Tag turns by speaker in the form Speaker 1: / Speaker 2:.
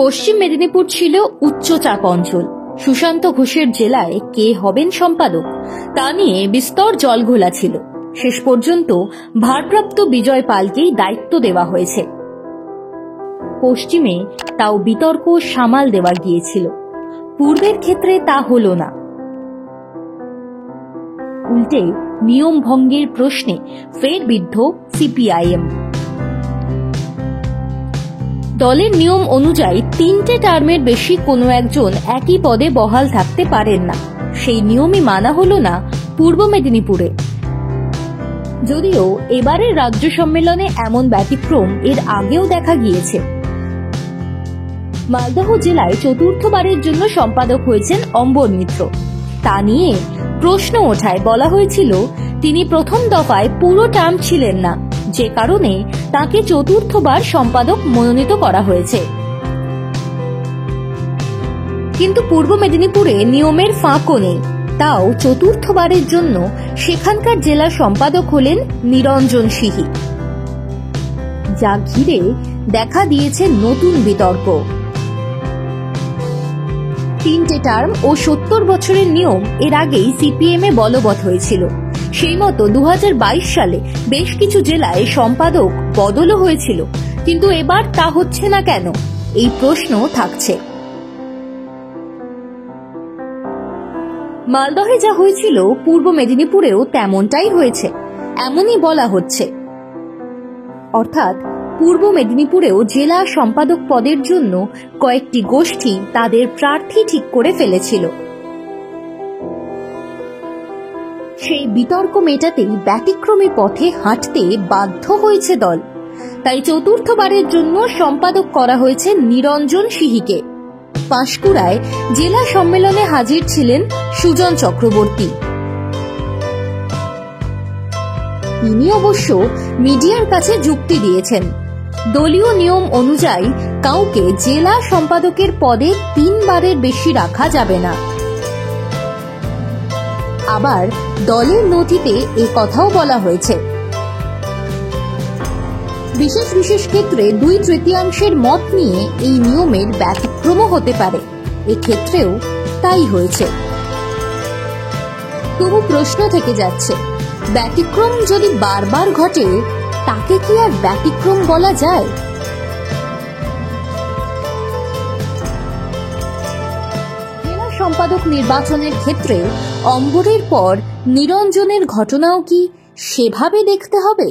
Speaker 1: পশ্চিম মেদিনীপুর ছিল উচ্চচাপ অঞ্চল। সুশান্ত ঘোষের জেলায় কে হবেন সম্পাদক তা নিয়ে বিস্তর জলঘোলা ছিল। শেষ পর্যন্ত ভারপ্রাপ্ত বিজয় পালকেই দায়িত্ব দেওয়া হয়েছে। পশ্চিমে তাও বিতর্ক সামাল দেওয়া গিয়েছিল, পূর্বের ক্ষেত্রে তা হলো না। উল্টে নিয়ম ভঙ্গের প্রশ্নে ফের বিদ্ধ সিপিআইএম। দলের নিয়ম অনুযায়ী 3টে টার্মের বেশি কোনো একজন একই পদে বহাল থাকতে পারেন না। সেই নিয়মই মানা হলো না পূর্ব মেদিনীপুরে। যদিও এবারের রাজ্য সম্মেলনে এমন ব্যতিক্রম এর আগেও দেখা গিয়েছে। মালদহ জেলায় চতুর্থবারের জন্য সম্পাদক হয়েছেন অম্বর মিত্র। তা নিয়ে প্রশ্ন ওঠায় বলা হয়েছিল তিনি প্রথম দফায় পুরো টার্ম ছিলেন না, যে কারণে তাকে চতুর্থবার সম্পাদক মনোনীত করা হয়েছে। কিন্তু পূর্ব মেদিনীপুরে নিয়মের ফাঁকও নেই, তাও চতুর্থবারের জন্য সেখানকার জেলা সম্পাদক হলেন নিরঞ্জন সিহি। যা ঘিরে দেখা দিয়েছে নতুন বিতর্ক। 3টে টার্ম ও 70 বছরের নিয়ম এর আগেই সিপিএম এ বলবৎ হয়েছিল। সেই মতো 2022 সালে বেশ কিছু জেলায় সম্পাদক বদলও হয়েছিল, কিন্তু এবার তা হচ্ছে না কেন, এই প্রশ্ন থাকছে। মালদহে যা হয়েছিল পূর্ব মেদিনীপুরেও তেমনটাই হয়েছে, এমনই বলা হচ্ছে। অর্থাৎ পূর্ব মেদিনীপুরেও জেলা সম্পাদক পদের জন্য কয়েকটি গোষ্ঠী তাদের প্রার্থী ঠিক করে ফেলেছিল। সেই বিতর্ক মেটাতেই ব্যতিক্রমী পথে হাঁটতে বাধ্য হয়েছে দল। তাই চতুর্থবারের জন্য সম্পাদক করা হয়েছে নিরঞ্জন সিহিকে। পাঁশকুড়ায় জেলা সম্মেলনে হাজির ছিলেন সুজন চক্রবর্তী। তিনি অবশ্য মিডিয়ার কাছে যুক্তি দিয়েছেন, দলীয় নিয়ম অনুযায়ী কাউকে জেলা সম্পাদকের পদে 3 বারের বেশি রাখা যাবে না। আবার দলের নথিতে এই কথাও বলা হয়েছে, বিশেষ বিশেষ ক্ষেত্রে 2/3 মত নিয়ে এই নিয়মের ব্যতিক্রমও হতে পারে। এক্ষেত্রেও তাই হয়েছে। তবু প্রশ্ন থেকে যাচ্ছে, ব্যতিক্রম যদি বারবার ঘটে তাকে কি আর ব্যতিক্রম বলা যায়? জেলা সম্পাদক নির্বাচনের ক্ষেত্রে অম্বরের পর নিরঞ্জনের ঘটনাও কি সেভাবে দেখতে হবে?